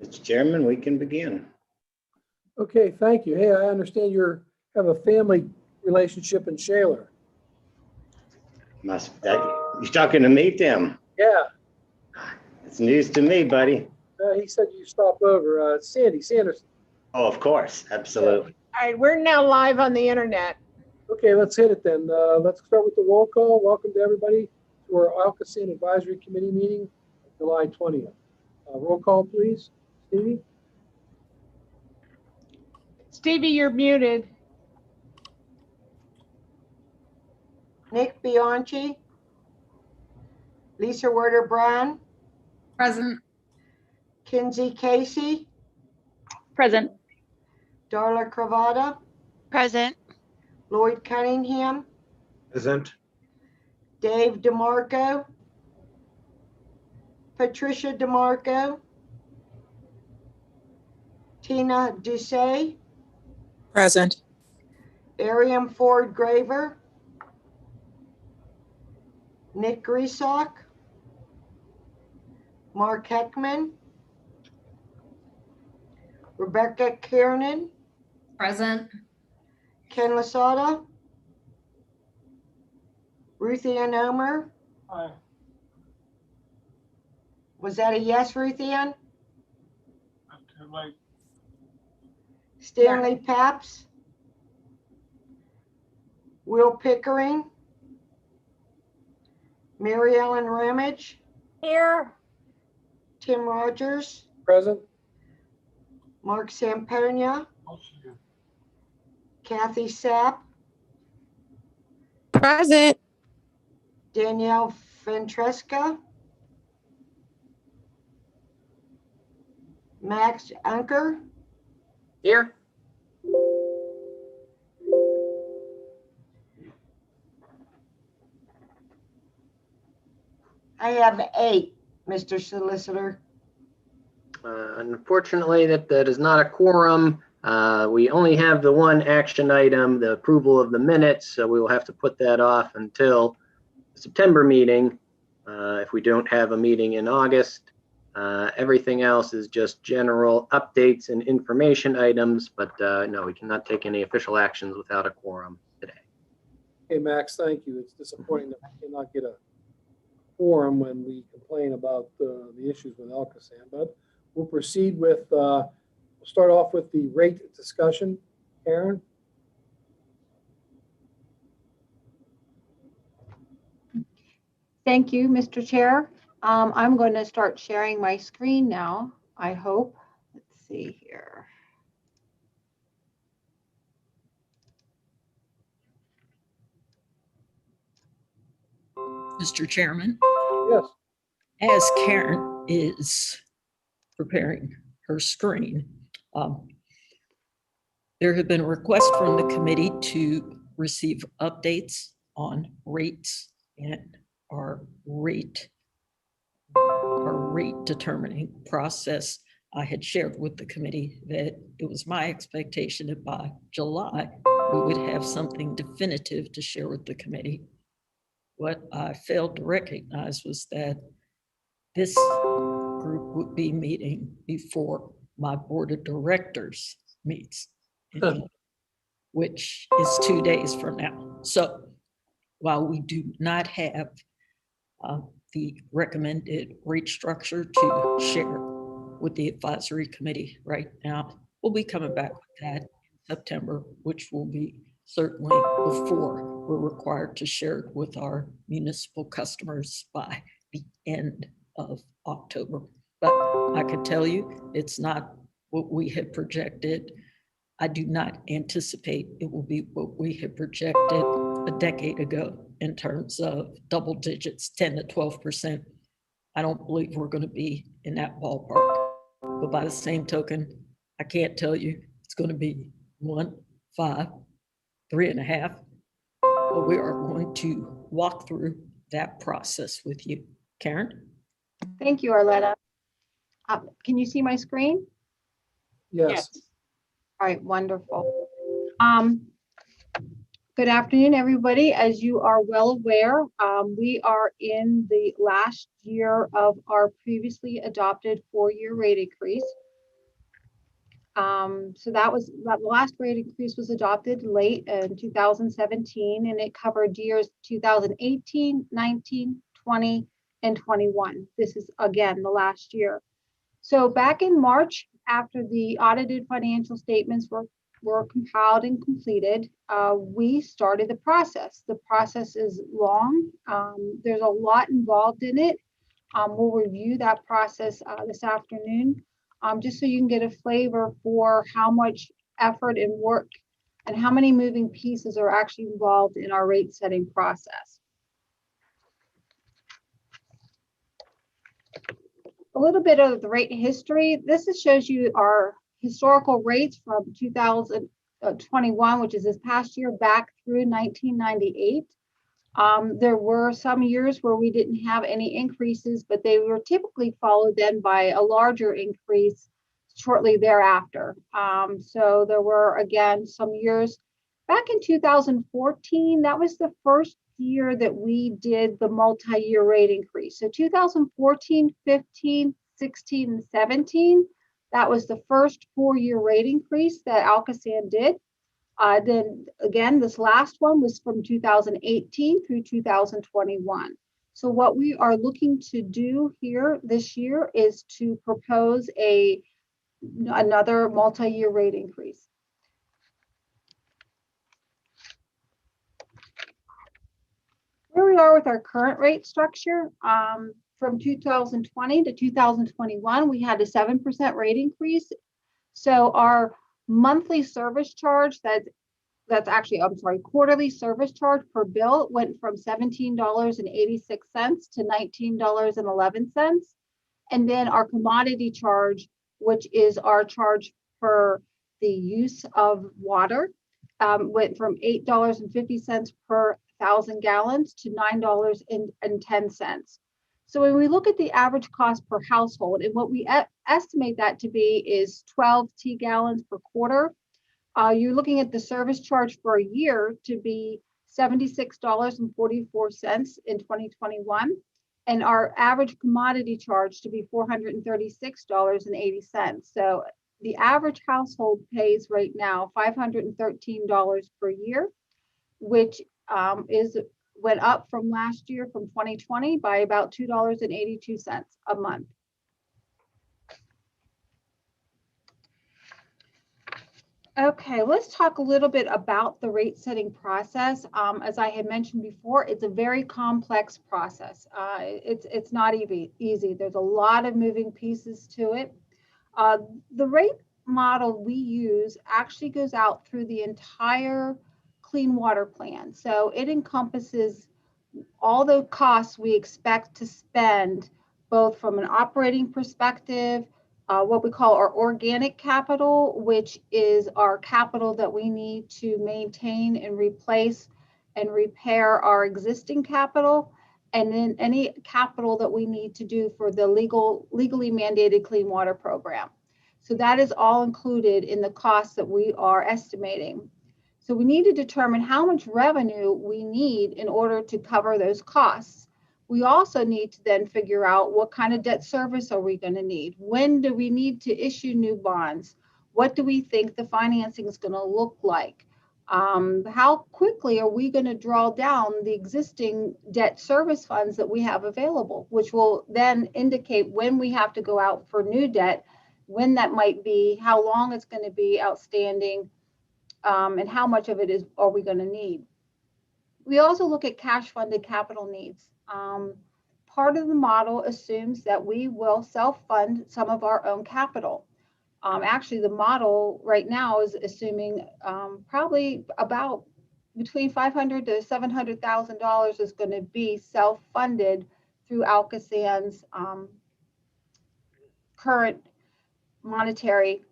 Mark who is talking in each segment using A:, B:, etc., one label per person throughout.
A: Mr. Chairman, we can begin.
B: Okay, thank you. Hey, I understand you have a family relationship in Shaler.
A: You're talking to me, Tim?
B: Yeah,
A: It's news to me, buddy.
B: he said you stop over. Sandy Sanderson.
A: Oh, of course, absolutely.
C: All right, we're now live on the internet.
B: Okay, let's hit it then. Let's start with the roll call. Welcome to everybody to our ALCOSAN Advisory Committee meeting, July 20th. Roll call, please. Stevie?
C: Stevie, you're muted.
D: Nick Bianchi, Lisa Werder Brown,
E: Present.
D: Kinsey Casey,
E: Present.
D: Darla Cravata,
E: Present.
D: Lloyd Cunningham,
F: Present.
D: Dave DeMarco, Patricia DeMarco, Tina Doucet,
E: Present.
D: Ariam Ford Graver, Nick Griesok, Mark Heckman, Rebecca Kiernan,
E: Present.
D: Ken Lasada, Ruthie Ann Omer.
B: Aye.
D: Was that a yes, Ruthie Ann? Stanley Paps, Will Pickering, Mary Ellen Ramage,
C: Here.
D: Tim Rogers,
B: Present?
D: Mark Samponia, Kathy Sapp,
E: Present.
D: Danielle Ventresca, Max Unker,
E: Here.
D: I have 8, Mr. Solicitor.
F: Unfortunately, that is not a quorum. We only have the one action item, the approval of the minutes, so we will have to put that off until the September meeting, if we don't have a meeting in August. Everything else is just general updates and information items, but no, we cannot take any official actions without a quorum today.
B: Okay, Max, thank you. It's disappointing that we cannot get a forum when we complain about the issues with ALCOSAN, but we'll proceed with, we'll start off with the rate discussion. Karen?
G: Thank you, Mr. Chair. I'm going to start sharing my screen now, I hope. Let's see here.
H: Mr. Chairman,
B: Yes.
H: as Karen is preparing her screen, there have been requests from the committee to receive updates on rates and our rate determining process. I had shared with the committee that it was my expectation that by July, we would have something definitive to share with the committee. What I failed to recognize was that this group would be meeting before my board of directors meets, which is 2 days from now. So while we do not have the recommended rate structure to share with the advisory committee right now, we'll be coming back with that in September, which will be certainly before we're required to share it with our municipal customers by the end of October. But I can tell you, it's not what we had projected. I do not anticipate it will be what we had projected a decade ago in terms of double digits, 10 to 12%. I don't believe we're going to be in that ballpark. But by the same token, I can't tell you it's going to be 1, 5, 3.5. But we are going to walk through that process with you. Karen?
G: Thank you, Arletta. Can you see my screen?
B: Yes.
G: All right, wonderful. Good afternoon, everybody. As you are well aware, we are in the last year of our previously adopted 4-year rate increase. So the last rate increase was adopted late in 2017, and it covered years 2018, 19, 20, and 21. This is again the last year. So back in March, after the audited financial statements were compiled and completed, we started the process. The process is long. There's a lot involved in it. We'll review that process this afternoon, just so you can get a flavor for how much effort and work and how many moving pieces are actually involved in our rate setting process. A little bit of the rate history. This shows you our historical rates from 2021, which is this past year, back through 1998. There were some years where we didn't have any increases, but they were typically followed then by a larger increase shortly thereafter. So there were, again, some years back in 2014, that was the first year that we did the multi-year rate increase. So 2014, 15, 16, and 17, that was the first 4-year rate increase that ALCOSAN did. Then again, this last one was from 2018 through 2021. So what we are looking to do here this year is to propose another multi-year rate increase. Where we are with our current rate structure, from 2020 to 2021, we had a 7% rate increase. So our monthly service charge, that's actually, I'm sorry, quarterly service charge per bill went from $17.86 to $19.11. And then our commodity charge, which is our charge for the use of water, went from $8.50 per 1,000 gallons to $9.10. So when we look at the average cost per household, and what we estimate that to be is 12 T gallons per quarter, you're looking at the service charge for a year to be $76.44 in 2021, and our average commodity charge to be $436.80. So the average household pays right now $513 per year, which went up from last year, from 2020, by about $2.82 a month. Okay, let's talk a little bit about the rate setting process. As I had mentioned before, it's a very complex process. It's not easy. There's a lot of moving pieces to it. The rate model we use actually goes out through the entire clean water plan. So it encompasses all the costs we expect to spend, both from an operating perspective, what we call our organic capital, which is our capital that we need to maintain and replace and repair our existing capital, and then any capital that we need to do for the legally mandated clean water program. So that is all included in the costs that we are estimating. So we need to determine how much revenue we need in order to cover those costs. We also need to then figure out what kind of debt service are we going to need? When do we need to issue new bonds? What do we think the financing is going to look like? How quickly are we going to draw down the existing debt service funds that we have available, which will then indicate when we have to go out for new debt, when that might be, how long it's going to be outstanding, and how much of it are we going to need. We also look at cash funded capital needs. Part of the model assumes that we will self-fund some of our own capital. Actually, the model right now is assuming probably about between $500,000 to $700,000 is going to be self-funded through ALCOSAN's current monetary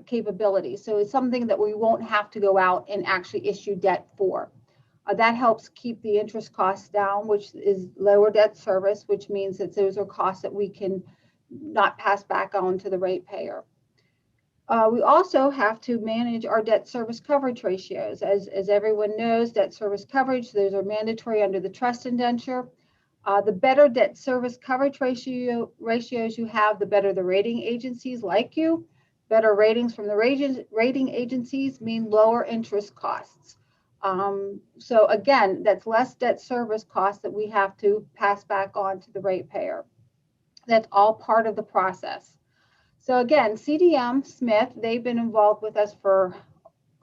G: capability. So it's something that we won't have to go out and actually issue debt for. That helps keep the interest costs down, which is lower debt service, which means that those are costs that we can not pass back on to the ratepayer. We also have to manage our debt service coverage ratios. As everyone knows, debt service coverage, those are mandatory under the trust indenture. The better debt service coverage ratios you have, the better the rating agencies like you. Better ratings from the rating agencies mean lower interest costs. So again, that's less debt service costs that we have to pass back on to the ratepayer. That's all part of the process. So again, CDM Smith, they've been involved with us for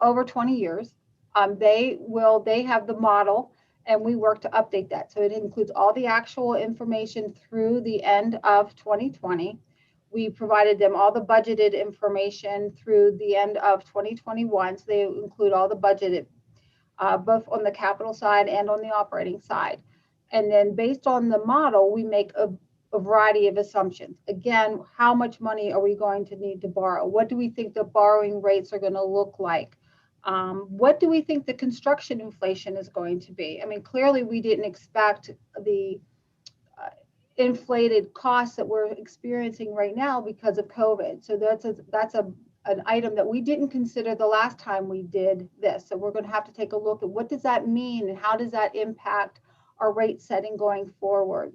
G: over 20 years. They have the model, and we work to update that. So it includes all the actual information through the end of 2020. We provided them all the budgeted information through the end of 2021. So they include all the budgeted, both on the capital side and on the operating side. And then based on the model, we make a variety of assumptions. Again, how much money are we going to need to borrow? What do we think the borrowing rates are going to look like? What do we think the construction inflation is going to be? I mean, clearly we didn't expect the inflated costs that we're experiencing right now because of COVID. So that's an item that we didn't consider the last time we did this. So we're going to have to take a look at what does that mean and how does that impact our rate setting going forward.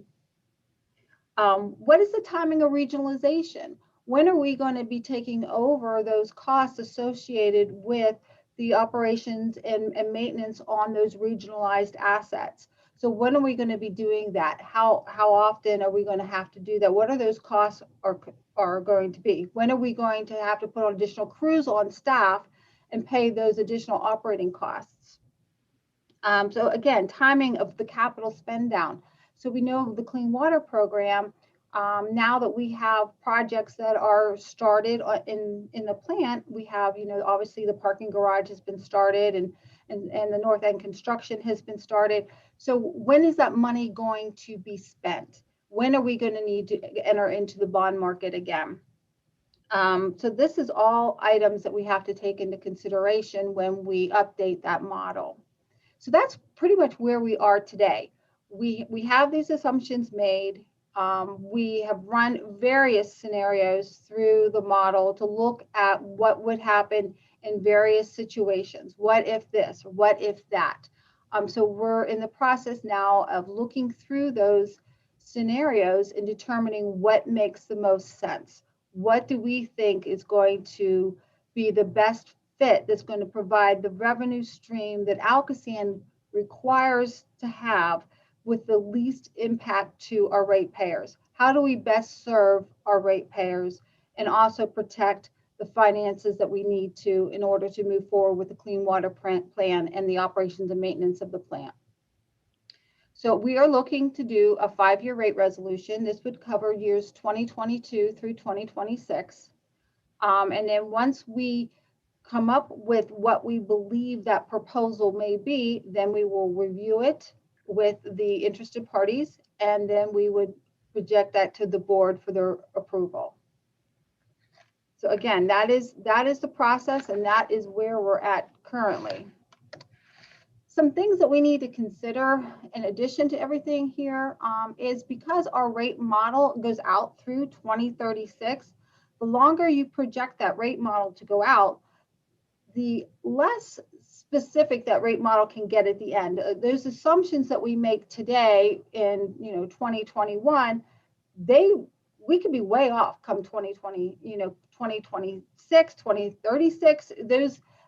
G: What is the timing of regionalization? When are we going to be taking over those costs associated with the operations and maintenance on those regionalized assets? So when are we going to be doing that? How often are we going to have to do that? What are those costs are going to be? When are we going to have to put on additional crews on staff and pay those additional operating costs? So again, timing of the capital spend down. So we know the Clean Water Program, now that we have projects that are started in the plant, we have, obviously the parking garage has been started and the north end construction has been started. So when is that money going to be spent? When are we going to need to enter into the bond market again? So this is all items that we have to take into consideration when we update that model. So that's pretty much where we are today. We have these assumptions made. We have run various scenarios through the model to look at what would happen in various situations. What if this? What if that? So we're in the process now of looking through those scenarios and determining what makes the most sense. What do we think is going to be the best fit that's going to provide the revenue stream that ALCOSAN requires to have with the least impact to our ratepayers? How do we best serve our ratepayers and also protect the finances that we need to in order to move forward with the clean water plan and the operations and maintenance of the plant? So we are looking to do a 5-year rate resolution. This would cover years 2022 through 2026. And then once we come up with what we believe that proposal may be, then we will review it with the interested parties, and then we would project that to the board for their approval. So again, that is the process, and that is where we're at currently. Some things that we need to consider in addition to everything here is because our rate model goes out through 2036, the longer you project that rate model to go out, the less specific that rate model can get at the end. Those assumptions that we make today in 2021, we could be way off come 2020, 2026, 2036.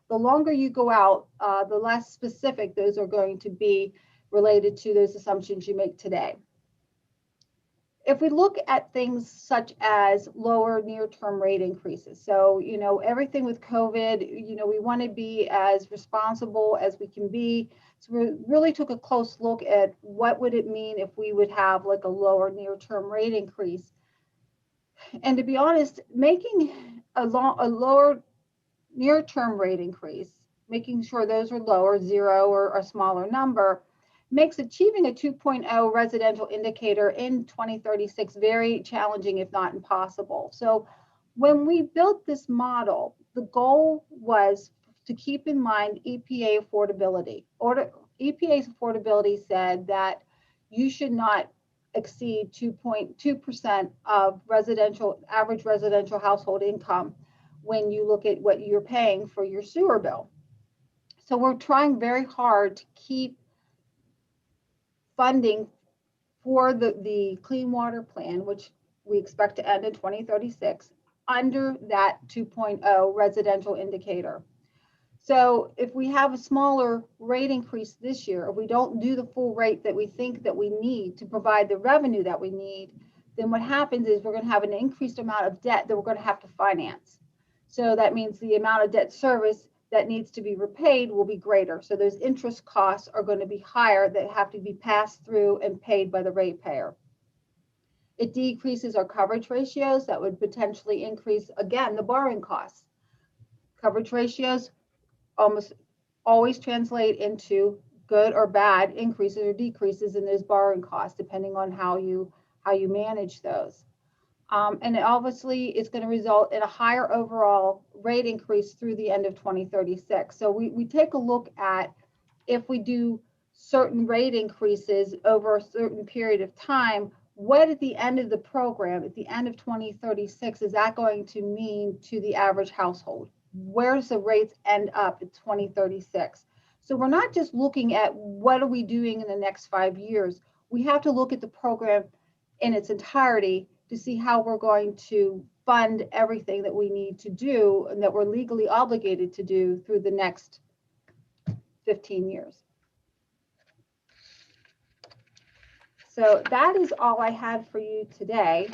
G: The longer you go out, the less specific those are going to be related to those assumptions you make today. If we look at things such as lower near-term rate increases, so everything with COVID, we want to be as responsible as we can be. So we really took a close look at what would it mean if we would have like a lower near-term rate increase. And to be honest, making a lower near-term rate increase, making sure those are lower, 0 or a smaller number, makes achieving a 2.0 residential indicator in 2036 very challenging, if not impossible. So when we built this model, the goal was to keep in mind EPA affordability. EPA's affordability said that you should not exceed 2.2% of average residential household income when you look at what you're paying for your sewer bill. So we're trying very hard to keep funding for the Clean Water Plan, which we expect to end in 2036, under that 2.0 residential indicator. So if we have a smaller rate increase this year, or we don't do the full rate that we think that we need to provide the revenue that we need, then what happens is we're going to have an increased amount of debt that we're going to have to finance. So that means the amount of debt service that needs to be repaid will be greater. So those interest costs are going to be higher that have to be passed through and paid by the ratepayer. It decreases our coverage ratios that would potentially increase, again, the borrowing costs. Coverage ratios almost always translate into good or bad increases or decreases in those borrowing costs, depending on how you manage those. And it obviously is going to result in a higher overall rate increase through the end of 2036. So we take a look at if we do certain rate increases over a certain period of time, what at the end of the program, at the end of 2036, is that going to mean to the average household? Where does the rates end up in 2036? So we're not just looking at what are we doing in the next 5 years. We have to look at the program in its entirety to see how we're going to fund everything that we need to do and that we're legally obligated to do through the next 15 years. So that is all I had for you today.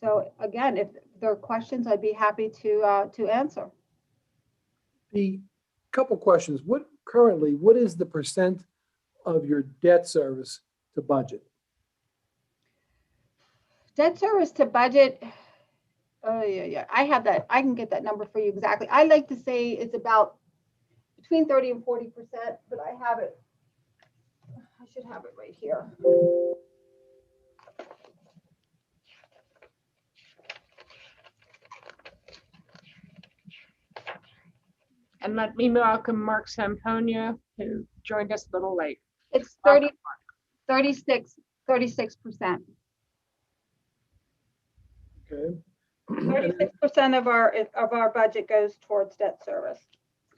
G: So again, if there are questions, I'd be happy to answer.
B: The couple questions. What is the percent of your debt service to budget?
G: Debt service to budget. Oh yeah. I have that. I can get that number for you exactly. I like to say it's about between 30 and 40%, but I have it. I should have it right here.
C: And let me welcome Mark Samponia, who joined us a little late.
G: It's 36%.
B: Okay.
G: 36% of our budget goes towards debt service.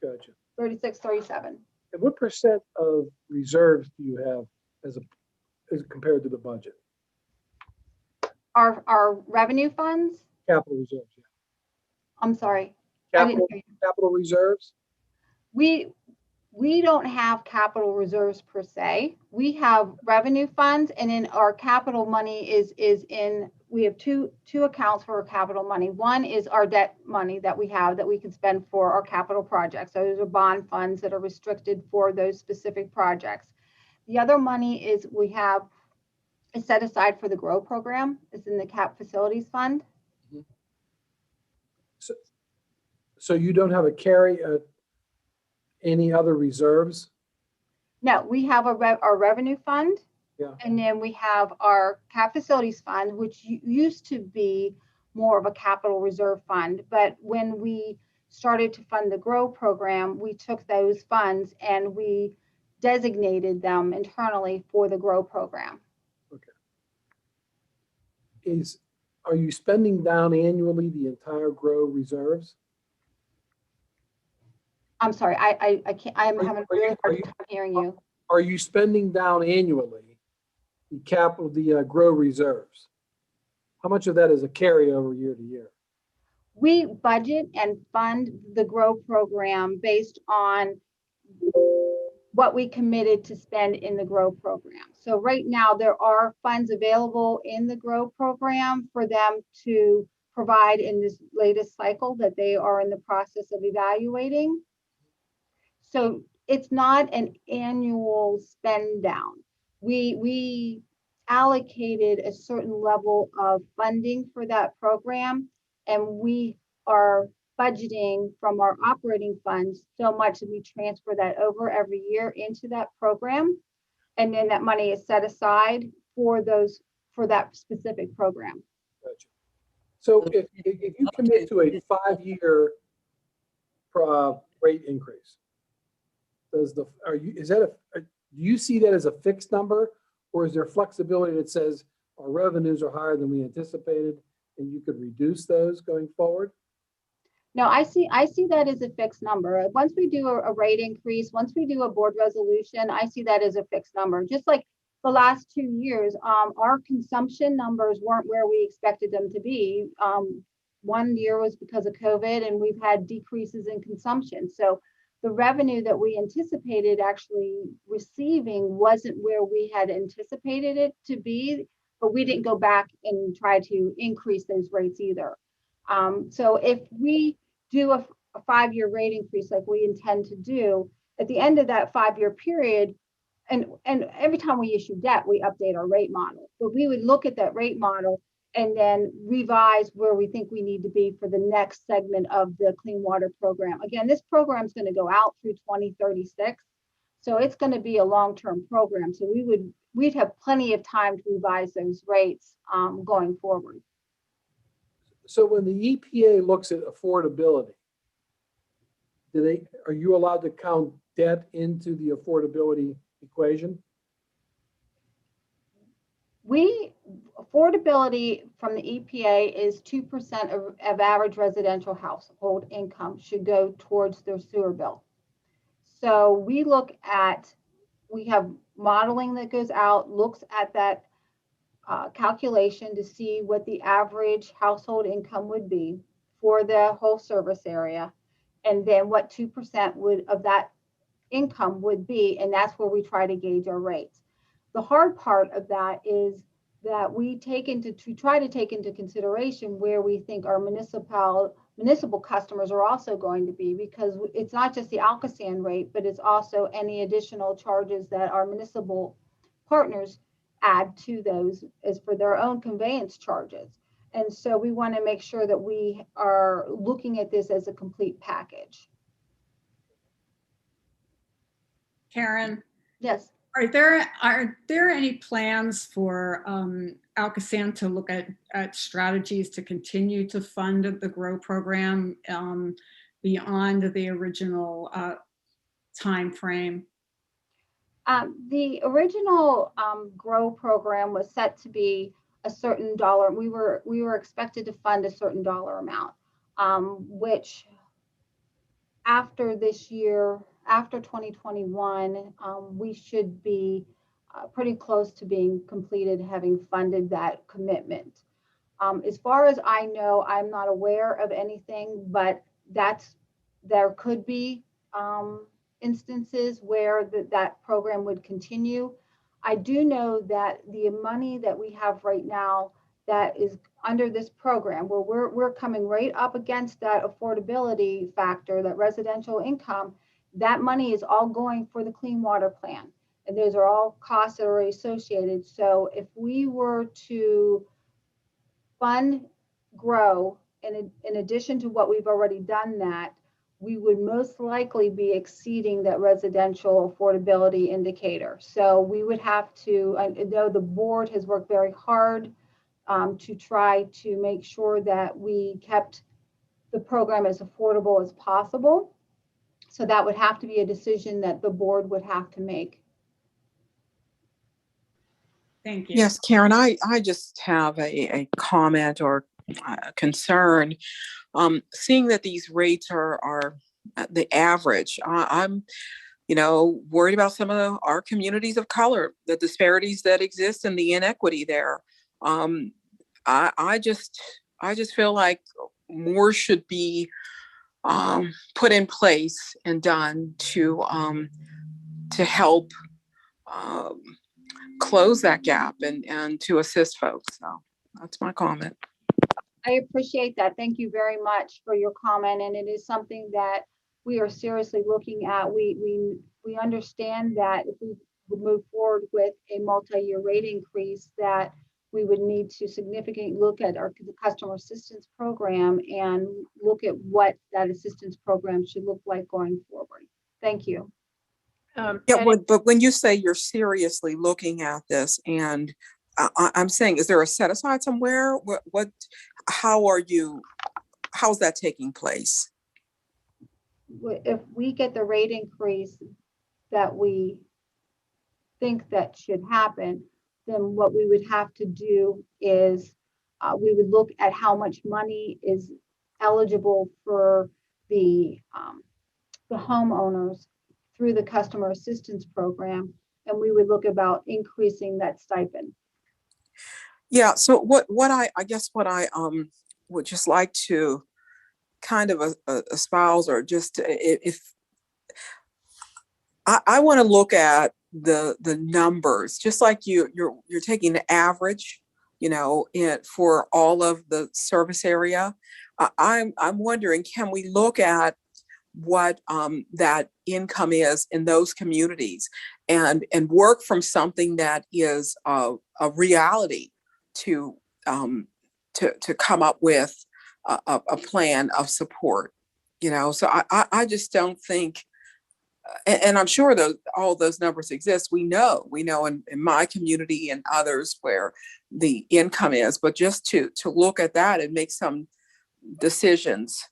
B: Gotcha.
G: 36, 37.
B: And what percent of reserves do you have as compared to the budget?
G: Our revenue funds?
B: Capital reserves, yeah.
G: I'm sorry. I didn't hear you.
B: Capital reserves?
G: We don't have capital reserves per se. We have revenue funds, and in our capital money is in, we have two accounts for our capital money. One is our debt money that we have that we can spend for our capital projects. Those are bond funds that are restricted for those specific projects. The other money is is set aside for the GROW program. It's in the CAP facilities fund.
B: So you don't have any other reserves?
G: No, we have our revenue fund.
B: Yeah.
G: And then we have our CAP facilities fund, which used to be more of a capital reserve fund. But when we started to fund the GROW program, we took those funds and we designated them internally for the GROW program.
B: Okay. Are you spending down annually the entire GROW reserves?
G: I'm sorry, I can't, I'm having a really hard time hearing you.
B: Are you spending down annually the GROW reserves? How much of that is a carryover year to year?
G: We budget and fund the GROW program based on what we committed to spend in the GROW program. So right now there are funds available in the GROW program for them to provide in this latest cycle that they are in the process of evaluating. So it's not an annual spend down. We allocated a certain level of funding for that program, and we are budgeting from our operating funds so much that we transfer that over every year into that program. And then that money is set aside for that specific program.
B: Gotcha. So if you commit to a 5-year rate increase, do you see that as a fixed number, or is there flexibility that says our revenues are higher than we anticipated and you could reduce those going forward?
G: No, I see that as a fixed number. Once we do a rate increase, once we do a board resolution, I see that as a fixed number. Just like the last 2 years, our consumption numbers weren't where we expected them to be. 1 year was because of COVID, and we've had decreases in consumption. So the revenue that we anticipated actually receiving wasn't where we had anticipated it to be, but we didn't go back and try to increase those rates either. So if we do a 5-year rate increase like we intend to do, at the end of that 5-year period, and every time we issue debt, we update our rate model. But we would look at that rate model and then revise where we think we need to be for the next segment of the Clean Water Program. Again, this program is going to go out through 2036. So it's going to be a long-term program. So we'd have plenty of time to revise those rates going forward.
B: So when the EPA looks at affordability, are you allowed to count debt into the affordability equation?
G: Affordability from the EPA is 2% of average residential household income should go towards their sewer bill. So we have modeling that goes out, looks at that calculation to see what the average household income would be for the whole service area, and then what 2% of that income would be, and that's where we try to gauge our rates. The hard part of that is that we try to take into consideration where we think our municipal customers are also going to be, because it's not just the ALCOSAN rate, but it's also any additional charges that our municipal partners add to those as for their own conveyance charges. And so we want to make sure that we are looking at this as a complete package.
I: Karen,
G: Yes.
I: are there any plans for ALCOSAN to look at strategies to continue to fund the GROW program beyond the original time frame?
G: The original GROW program was set to be a certain dollar. We were expected to fund a certain dollar amount, which after this year, after 2021, we should be pretty close to being completed, having funded that commitment. As far as I know, I'm not aware of anything, but there could be instances where that program would continue. I do know that the money that we have right now that is under this program, where we're coming right up against that affordability factor, that residential income, that money is all going for the Clean Water Plan. And those are all costs that are associated. So if we were to fund GROW, in addition to what we've already done, that we would most likely be exceeding that residential affordability indicator. So we would have to, I know the board has worked very hard to try to make sure that we kept the program as affordable as possible. So that would have to be a decision that the board would have to make.
I: Thank you.
J: Yes, Karen, I just have a comment or a concern. Seeing that these rates are the average, I'm worried about some of our communities of color, the disparities that exist and the inequity there. I just feel like more should be put in place and done to help close that gap and to assist folks. So that's my comment.
G: I appreciate that. Thank you very much for your comment. And it is something that we are seriously looking at. We understand that if we would move forward with a multi-year rate increase, that we would need to significantly look at the customer assistance program and look at what that assistance program should look like going forward. Thank you.
J: But when you say you're seriously looking at this, and I'm saying, is there a set aside somewhere? How's that taking place?
G: If we get the rate increase that we think that should happen, then what we would have to do is we would look at how much money is eligible for the homeowners through the customer assistance program. and we would look about increasing that stipend.
J: Yeah, so what I guess what I would just like to kind of espouse, or just if I want to look at the numbers, just like you're taking the average, for all of the service area. I'm wondering, can we look at what that income is in those communities and work from something that is a reality to come up with a plan of support, so I just don't think, and I'm sure all those numbers exist. We know in my community and others where the income is, but just to look at that and make some decisions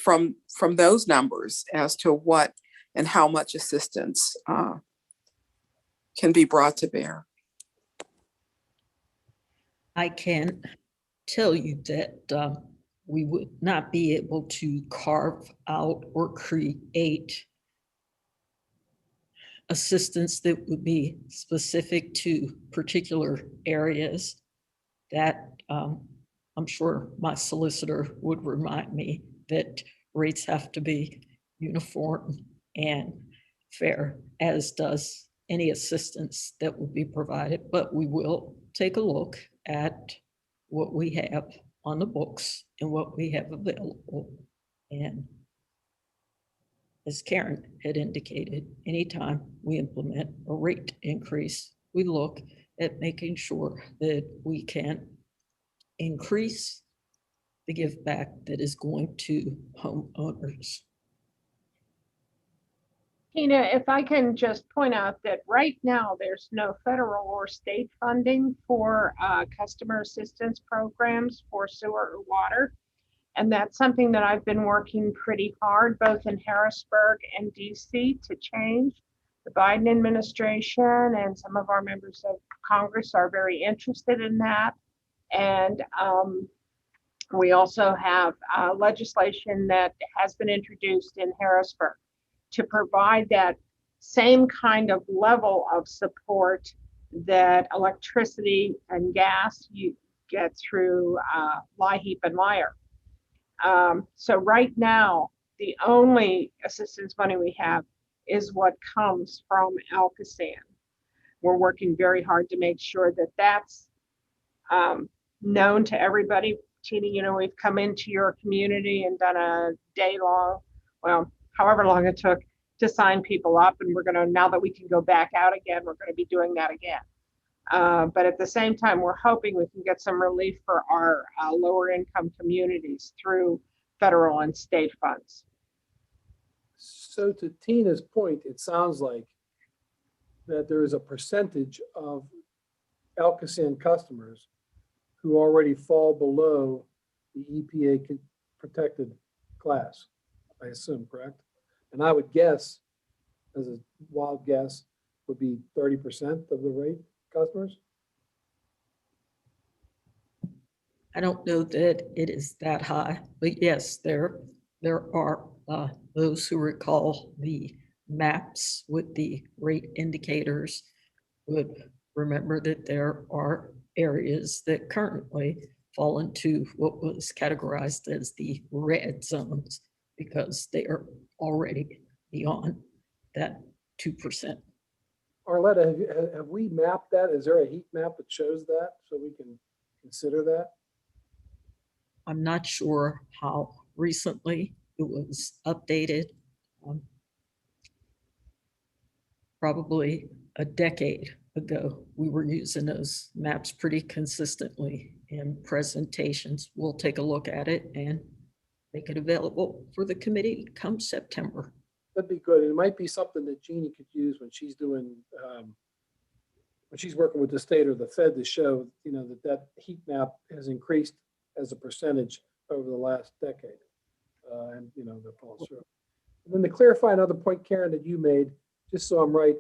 J: from those numbers as to what and how much assistance can be brought to bear.
H: I can tell you that we would not be able to carve out or create assistance that would be specific to particular areas. That I'm sure my solicitor would remind me that rates have to be uniform and fair, as does any assistance that will be provided. But we will take a look at what we have on the books and what we have available. And as Karen had indicated, anytime we implement a rate increase, we look at making sure that we can increase the give back that is going to homeowners.
C: Tina, if I can just point out that right now there's no federal or state funding for customer assistance programs for sewer or water. And that's something that I've been working pretty hard, both in Harrisburg and DC, to change. The Biden administration and some of our members of Congress are very interested in that. And we also have legislation that has been introduced in Harrisburg to provide that same kind of level of support that electricity and gas you get through LIHEAP and LIHR. So right now, the only assistance money we have is what comes from ALCOSAN. We're working very hard to make sure that that's known to everybody. Tina, we've come into your community and done a day-long, well, however long it took to sign people up, and we're going to, now that we can go back out again, we're going to be doing that again. But at the same time, we're hoping we can get some relief for our lower income communities through federal and state funds.
B: So to Tina's point, it sounds like that there is a percentage of ALCOSAN customers who already fall below the EPA protected class, I assume, correct? And I would guess, as a wild guess, would be 30% of the rate customers?
H: I don't know that it is that high, but yes, there are those who recall the maps with the rate indicators would remember that there are areas that currently fall into what was categorized as the red zones because they are already beyond that 2%.
B: Arletta, have we mapped that? Is there a heat map that shows that so we can consider that?
H: I'm not sure how recently it was updated. Probably a decade ago, we were using those maps pretty consistently in presentations. We'll take a look at it and make it available for the committee come September.
B: That'd be good. It might be something that Jeannie could use when she's doing, when she's working with the state or the Fed to show, that heat map has increased as a percentage over the last decade. And they're falling through. And then to clarify another point, Karen, that you made, just so I'm right,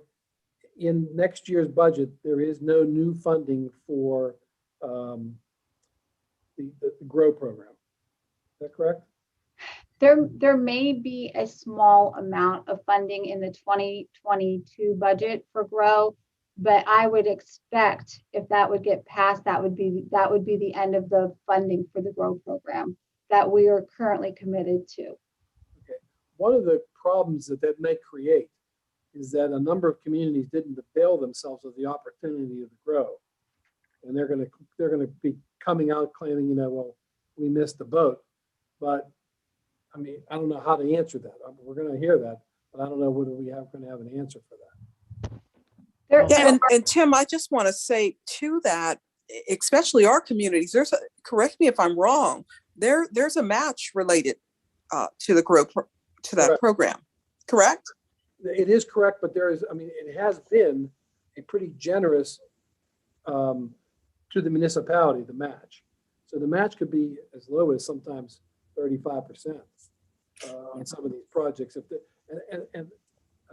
B: in next year's budget, there is no new funding for the GROW program. Is that correct?
G: There may be a small amount of funding in the 2022 budget for GROW. But I would expect if that would get passed, that would be the end of the funding for the GROW program that we are currently committed to.
B: Okay. One of the problems that may create is that a number of communities didn't avail themselves of the opportunity of the GROW. And they're going to be coming out claiming, well, we missed the boat. But I mean, I don't know how to answer that. We're going to hear that, but I don't know whether we are going to have an answer for that.
J: Yeah, and Tim, I just want to say to that, especially our communities, correct me if I'm wrong, there's a match related to the GROW to that program, correct?
B: It is correct, but it has been a pretty generous to the municipality, the match. So the match could be as low as sometimes 35% on some of these projects. And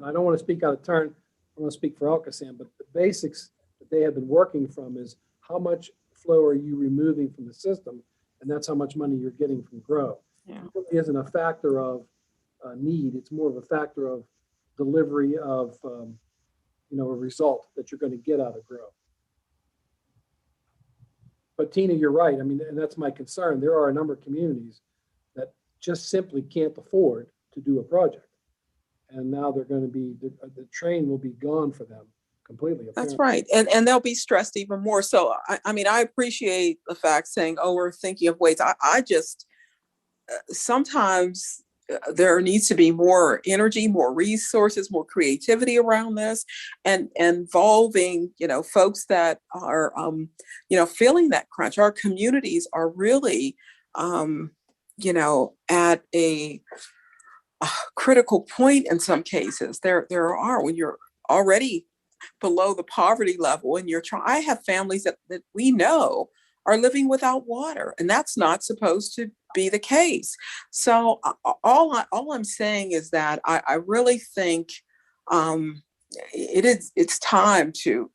B: I don't want to speak out of turn. I want to speak for ALCOSAN, but the basics that they have been working from is how much flow are you removing from the system, and that's how much money you're getting from GROW.
J: Yeah.
B: It really isn't a factor of need. It's more of a factor of delivery of a result that you're going to get out of GROW. But Tina, you're right. I mean, and that's my concern. There are a number of communities that just simply can't afford to do a project. And now they're going to be, the train will be gone for them completely.
J: That's
B: Apparently.
J: right. And they'll be stressed even more. So, I mean, I appreciate the fact saying, oh, we're thinking of ways. I just, sometimes there needs to be more energy, more resources, more creativity around this, and involving, folks that are, feeling that crunch. Our communities are really, at a critical point in some cases. There are, when you're already below the poverty level and you're trying. I have families that we know are living without water, and that's not supposed to be the case. So all I'm saying is that I really think it's time to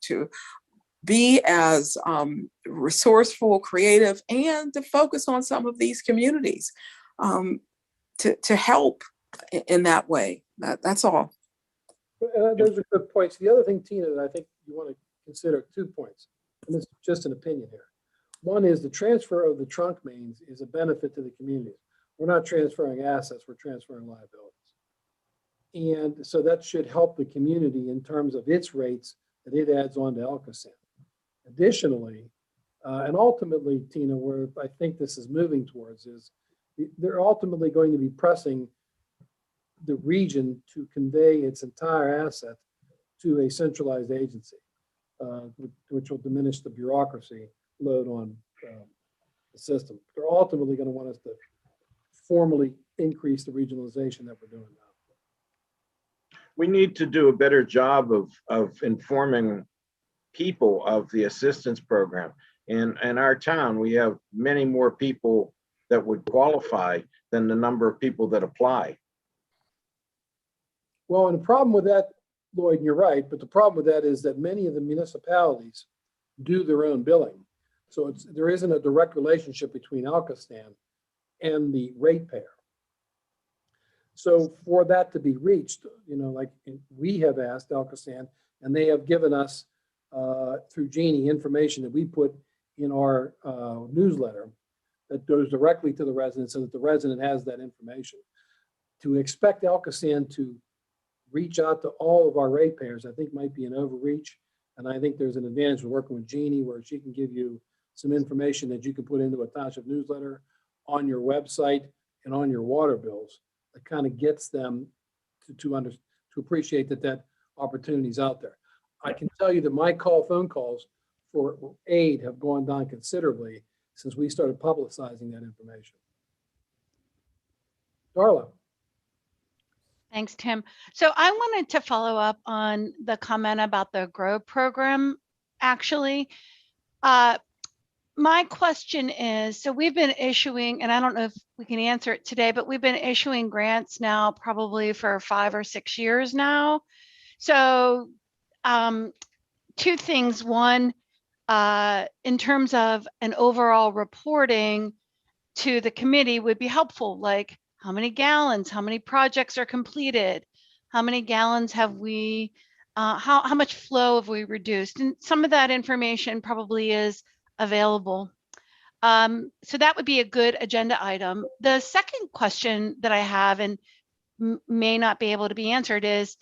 J: be as resourceful, creative, and to focus on some of these communities to help in that way. That's all.
B: Those are good points. The other thing, Tina, that I think you want to consider, 2 points, and it's just an opinion here. One is the transfer of the trunk mains is a benefit to the communities. We're not transferring assets, we're transferring liabilities. And so that should help the community in terms of its rates that it adds on to ALCOSAN. Additionally, and ultimately, Tina, where I think this is moving towards is they're ultimately going to be pressing the region to convey its entire asset to a centralized agency, which will diminish the bureaucracy load on the system. They're ultimately going to want us to formally increase the regionalization that we're doing now.
K: We need to do a better job of informing people of the assistance program. In our town, we have many more people that would qualify than the number of people that apply.
B: Well, and the problem with that, Lloyd, you're right, but the problem with that is that many of the municipalities do their own billing. So there isn't a direct relationship between ALCOSAN and the ratepayer. So for that to be reached, like we have asked ALCOSAN, and they have given us through Jeannie information that we put in our newsletter that goes directly to the resident so that the resident has that information. To expect ALCOSAN to reach out to all of our ratepayers, I think might be an overreach. And I think there's an advantage of working with Jeannie where she can give you some information that you can put into a township newsletter on your website and on your water bills that kind of gets them to appreciate that opportunity is out there. I can tell you that my phone calls for aid have gone down considerably since we started publicizing that information. Darla.
L: Thanks, Tim. So I wanted to follow up on the comment about the GROW program, actually. My question is, so we've been issuing, and I don't know if we can answer it today, but we've been issuing grants now probably for 5 or 6 years now. So 2 things. One, in terms of an overall reporting to the committee would be helpful, like how many gallons, how many projects are completed, how many gallons have we how much flow have we reduced? And some of that information probably is available. So that would be a good agenda item. The second question that I have, and may not be able to be answered, is,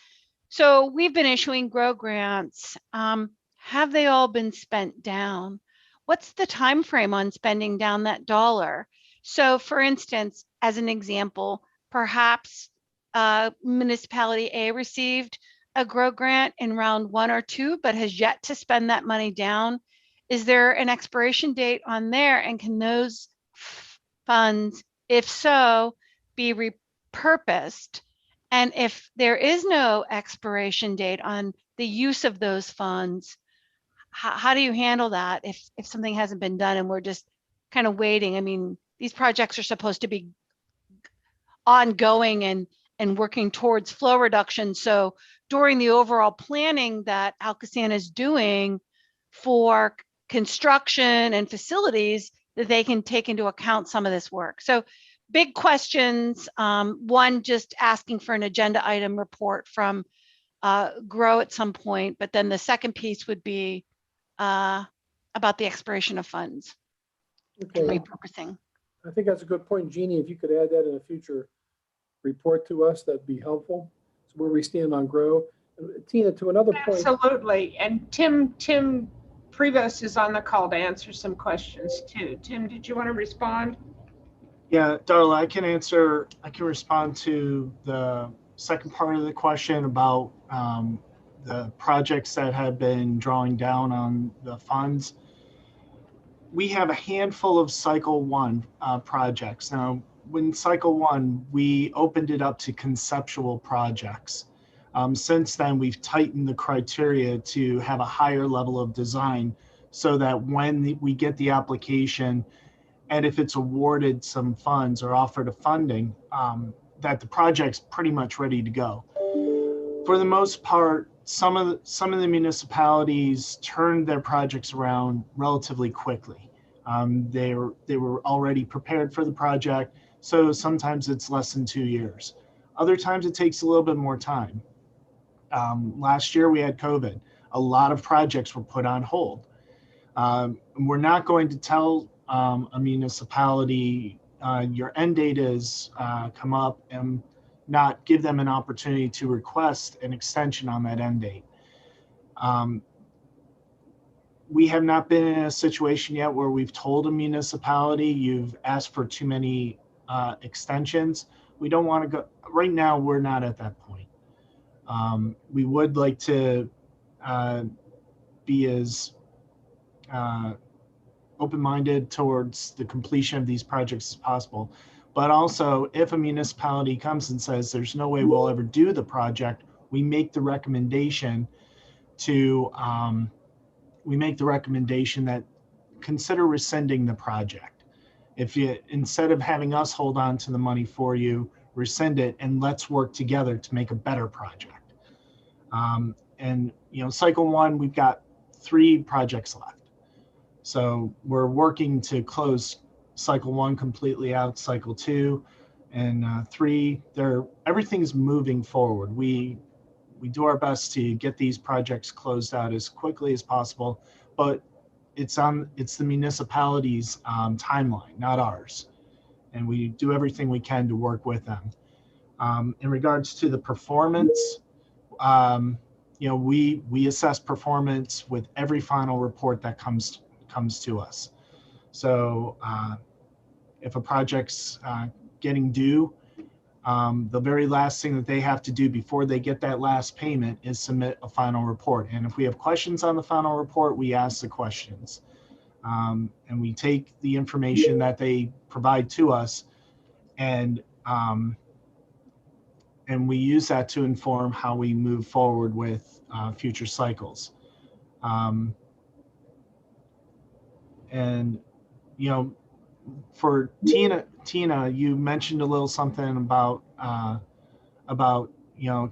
L: so we've been issuing GROW grants. Have they all been spent down? What's the time frame on spending down that dollar? So for instance, as an example, perhaps municipality A received a GROW grant in round 1 or 2, but has yet to spend that money down. Is there an expiration date on there, and can those funds, if so, be repurposed? And if there is no expiration date on the use of those funds, how do you handle that if something hasn't been done and we're just kind of waiting? I mean, these projects are supposed to be ongoing and working towards flow reduction. So during the overall planning that ALCOSAN is doing for construction and facilities, that they can take into account some of this work. So big questions. One, just asking for an agenda item report from GROW at some point, but then the second piece would be about the expiration of funds and
B: Okay,
L: repurposing.
B: I think that's a good point, Jeannie. If you could add that in a future report to us, that'd be helpful. So where we stand on GROW. Tina, to another point.
C: Absolutely. And Tim Prevost is on the call to answer some questions too. Tim, did you want to respond?
M: Yeah, Darla, I can respond to the second part of the question about the projects that have been drawing down on the funds. We have a handful of cycle 1 projects. Now, when cycle 1, we opened it up to conceptual projects. Since then, we've tightened the criteria to have a higher level of design so that when we get the application, and if it's awarded some funds or offered a funding, that the project's pretty much ready to go. For the most part, some of the municipalities turned their projects around relatively quickly. They were already prepared for the project, so sometimes it's less than 2 years. Other times it takes a little bit more time. Last year we had COVID. A lot of projects were put on hold. We're not going to tell a municipality your end date is come up and not give them an opportunity to request an extension on that end date. We have not been in a situation yet where we've told a municipality you've asked for too many extensions. We don't want to go, right now we're not at that point. We would like to be as open-minded towards the completion of these projects as possible. But also, if a municipality comes and says there's no way we'll ever do the project, we make the recommendation to that consider rescinding the project. If you, instead of having us hold on to the money for you, rescind it and let's work together to make a better project. And cycle 1, we've got 3 projects left. So we're working to close cycle 1 completely out, cycle 2 and 3. Everything's moving forward. We do our best to get these projects closed out as quickly as possible, but it's the municipality's timeline, not ours. And we do everything we can to work with them. In regards to the performance, we assess performance with every final report that comes to us. So if a project's getting due, the very last thing that they have to do before they get that last payment is submit a final report. And if we have questions on the final report, we ask the questions. And we take the information that they provide to us and we use that to inform how we move forward with future cycles. And for Tina, you mentioned a little something about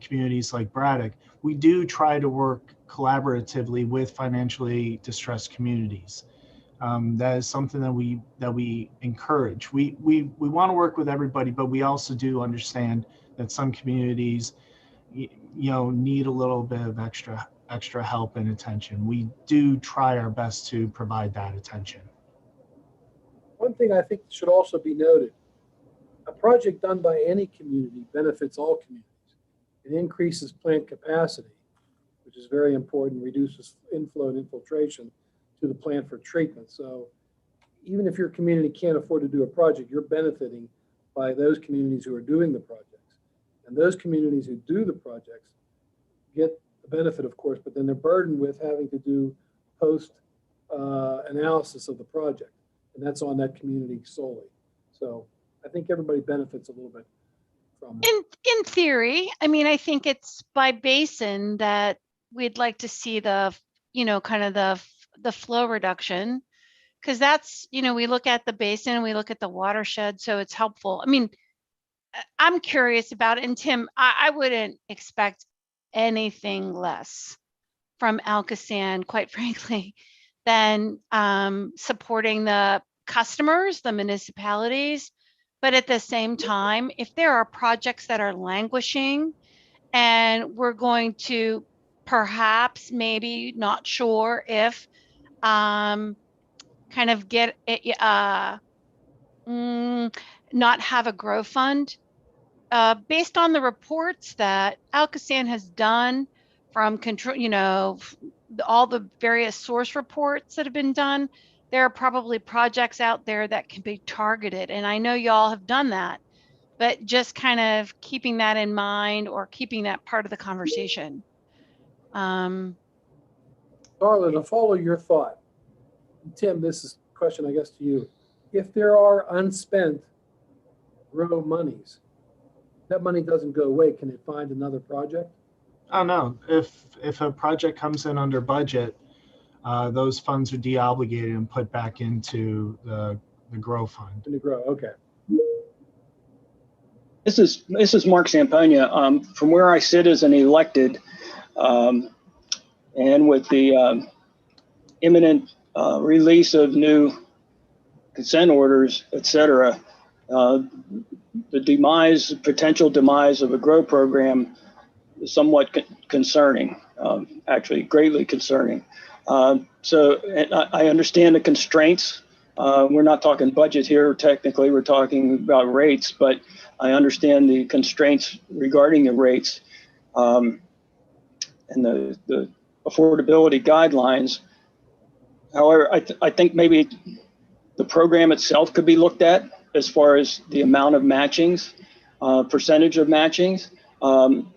M: communities like Braddock. We do try to work collaboratively with financially distressed communities. That is something that we encourage. We want to work with everybody, but we also do understand that some communities need a little bit of extra help and attention. We do try our best to provide that attention.
B: One thing I think should also be noted, a project done by any community benefits all communities. It increases plant capacity, which is very important, reduces inflow and infiltration to the plant for treatment. So even if your community can't afford to do a project, you're benefiting by those communities who are doing the projects. And those communities who do the projects get the benefit, of course, but then they're burdened with having to do post analysis of the project. And that's on that community solely. So I think everybody benefits a little bit from.
L: In theory, I mean, I think it's by basin that we'd like to see the, kind of the flow reduction, because that's, we look at the basin, we look at the watershed, so it's helpful. I mean, I'm curious about it, and Tim, I wouldn't expect anything less from ALCOSAN, quite frankly, than supporting the customers, the municipalities. But at the same time, if there are projects that are languishing and we're going to perhaps, maybe, not sure if, kind of get not have a grow fund, based on the reports that ALCOSAN has done from control, all the various source reports that have been done, there are probably projects out there that can be targeted. And I know y'all have done that, but just kind of keeping that in mind or keeping that part of the conversation.
B: Darla, to follow your thought, Tim, this is a question, I guess, to you. If there are unspent grow monies, that money doesn't go away, can it find another project?
M: Oh, no. If a project comes in under budget, those funds are deobligated and put back into the grow fund.
B: In the grow, okay.
N: This is Mark Samponia. From where I sit as an elected, and with the imminent release of new consent orders, et cetera, the potential demise of a grow program is somewhat concerning, actually greatly concerning. So I understand the constraints. We're not talking budget here. Technically, we're talking about rates, but I understand the constraints regarding the rates and the affordability guidelines. However, I think maybe the program itself could be looked at as far as the amount of matchings, percentage of matchings,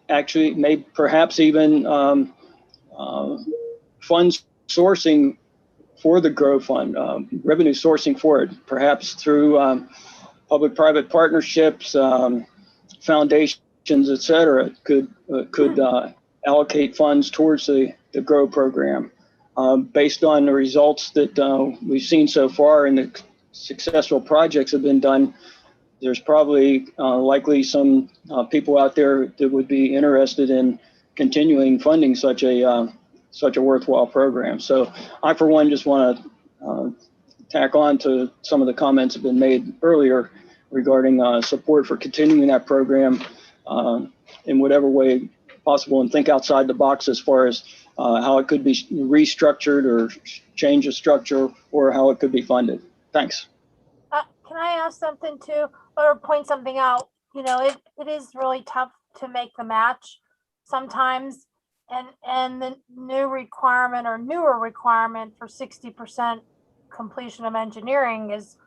N: actually may perhaps even funds sourcing for the grow fund, revenue sourcing for it, perhaps through public-private partnerships, foundations, et cetera, could allocate funds towards the grow program. Based on the results that we've seen so far and the successful projects have been done, there's probably likely some people out there that would be interested in continuing funding such a worthwhile program. So I, for one, just want to tack on to some of the comments that have been made earlier regarding support for continuing that program in whatever way possible, and think outside the box as far as how it could be restructured or change the structure, or how it could be funded. Thanks.
O: Can I ask something too, or point something out? It is really tough to make the match sometimes, and the new requirement or newer requirement for 60% completion of engineering is,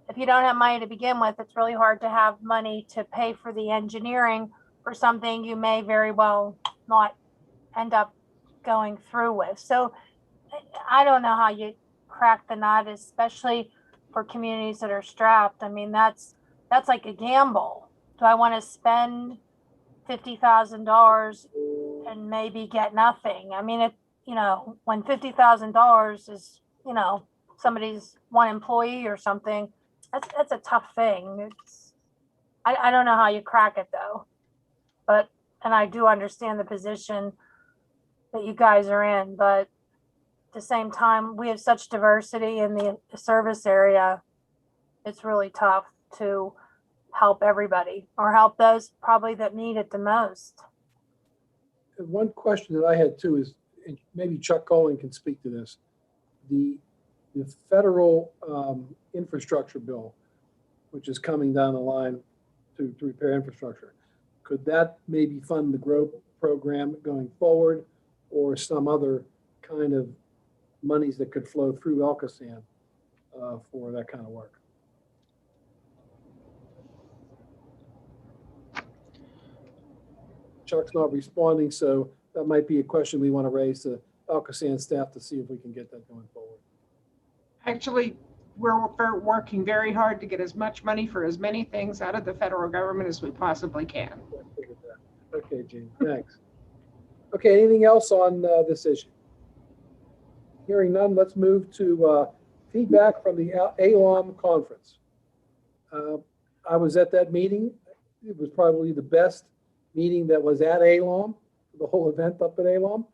O: if you don't have money to begin with, it's really hard to have money to pay for the engineering for something you may very well not end up going through with. So I don't know how you crack the nut, especially for communities that are strapped. I mean, that's like a gamble. Do I want to spend $50,000 and maybe get nothing? I mean, when $50,000 is, somebody's one employee or something, that's a tough thing. I don't know how you crack it though, and I do understand the position that you guys are in, but at the same time, we have such diversity in the service area. It's really tough to help everybody, or help those probably that need it the most.
B: one question that I had too is, and maybe Chuck Colin can speak to this, the federal infrastructure bill, which is coming down the line to repair infrastructure. Could that maybe fund the GROW program going forward, or some other kind of monies that could flow through ALCOSAN for that kind of work? Chuck's not responding, so that might be a question we want to raise to ALCOSAN staff to see if we can get that going forward.
C: Actually, we're working very hard to get as much money for as many things out of the federal government as we possibly can.
B: Okay, Gene, thanks. Okay, anything else on this issue? Hearing none, let's move to feedback from the ALOM conference. I was at that meeting. It was probably the best meeting that was at ALOM, the whole event up at ALOM.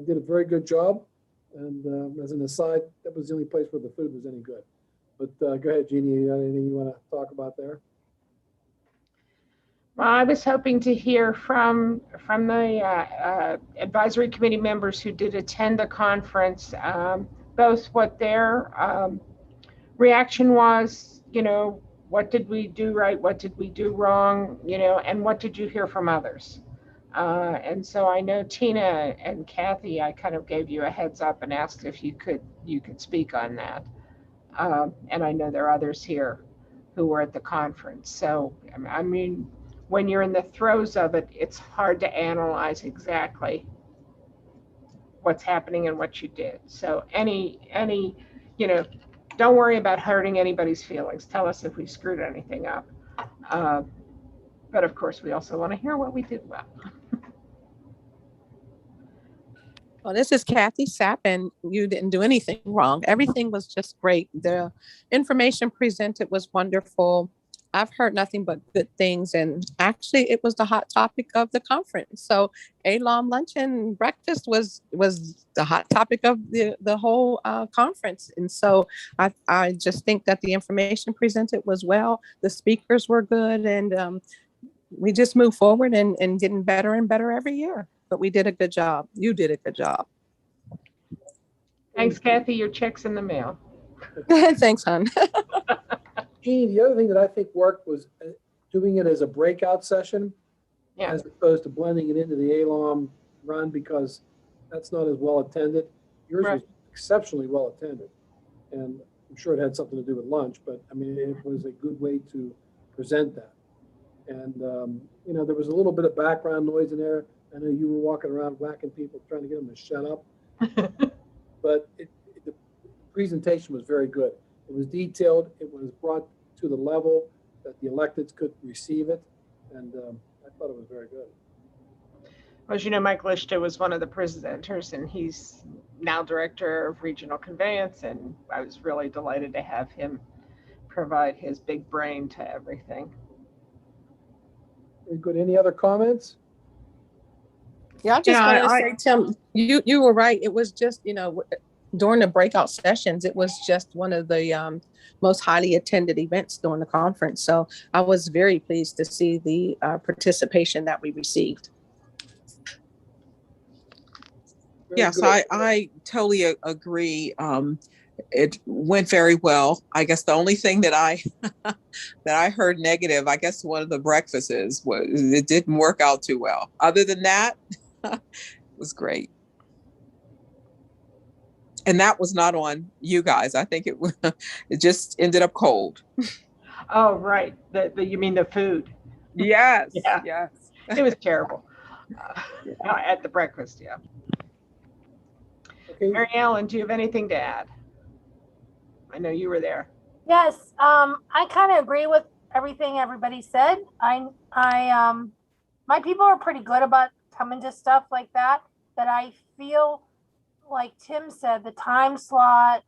B: Did a very good job. And as an aside, that was the only place where the food was any good. But go ahead, Jeannie, you got anything you want to talk about there?
C: Well, I was hoping to hear from the advisory committee members who did attend the conference, both what their reaction was, what did we do right, what did we do wrong, and what did you hear from others? And so I know Tina and Kathy, I kind of gave you a heads up and asked if you could speak on that. And I know there are others here who were at the conference. So, I mean, when you're in the throes of it, it's hard to analyze exactly what's happening and what you did. So don't worry about hurting anybody's feelings. Tell us if we screwed anything up. But of course, we also want to hear what we did well.
P: Well, this is Kathy Sapp, and you didn't do anything wrong. Everything was just great. The information presented was wonderful. I've heard nothing but good things, and actually it was the hot topic of the conference. So ALOM luncheon breakfast was the hot topic of the whole conference. And so I just think that the information presented was well, the speakers were good, and we just move forward and getting better and better every year. But we did a good job. You did a good job.
C: Thanks, Kathy. Your check's in the mail.
P: Thanks, hon.
B: Jeannie, the other thing that I think worked was doing it as a breakout session, as opposed to blending it into the ALOM run, because that's not as well attended. Yours was exceptionally well attended, and I'm sure it had something to do with lunch, but I mean, it was a good way to present that. And, there was a little bit of background noise in there. I know you were walking around whacking people, trying to get them to shut up. But the presentation was very good. It was detailed. It was brought to the level that the electeds could receive it. And I thought it was very good.
C: Well, as you know, Mike Lichter was one of the presenters, and he's now director of regional conveyance. And I was really delighted to have him provide his big brain to everything.
B: Very good. Any other comments?
P: Yeah, I just want to say, Tim, you were right. It was just, during the breakout sessions, it was just one of the most highly attended events during the conference. So I was very pleased to see the participation that we received.
J: Yes, I totally agree. It went very well. I guess the only thing that I heard negative, I guess one of the breakfasts was it didn't work out too well. Other than that, it was great. And that was not on you guys. I think it just ended up cold.
C: Oh, right. You mean the food?
J: Yes.
C: Yeah.
J: Yes.
C: It was terrible at the breakfast. Yeah.
B: Okay.
C: Mary Ellen, do you have anything to add? I know you were there.
O: Yes, I kind of agree with everything everybody said. My people are pretty good about coming to stuff like that, but I feel like Tim said, the time slot,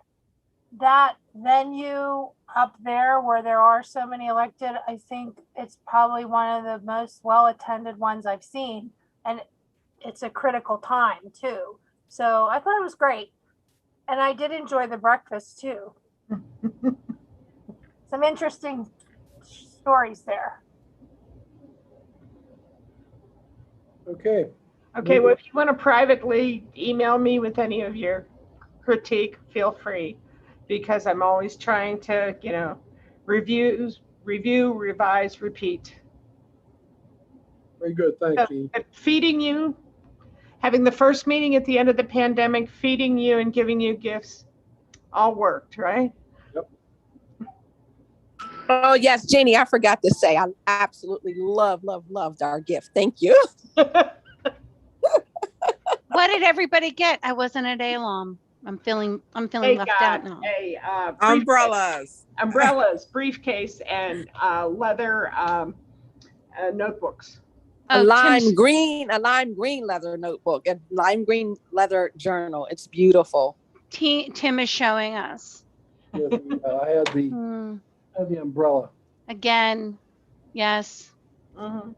O: that venue up there where there are so many elected, I think it's probably one of the most well-attended ones I've seen. And it's a critical time too. So I thought it was great. And I did enjoy the breakfast too. Some interesting stories there.
B: Okay.
C: Okay, well, if you want to privately email me with any of your critique, feel free, because I'm always trying to, review, revise, repeat.
B: Very good, thanks, Jean.
C: Feeding you, having the first meeting at the end of the pandemic, feeding you and giving you gifts, all worked, right?
B: Yep.
P: Oh, yes, Jeannie, I forgot to say, I absolutely loved our gift. Thank you.
L: What did everybody get? I wasn't at ALOM. I'm feeling
C: They
L: left
C: got
L: out now.
C: Umbrellas, briefcase, and leather notebooks.
P: A lime green leather notebook, a lime green leather journal. It's beautiful.
L: Tim is showing us.
B: Yeah, I had the umbrella.
L: Again, yes.
C: Mm-hmm.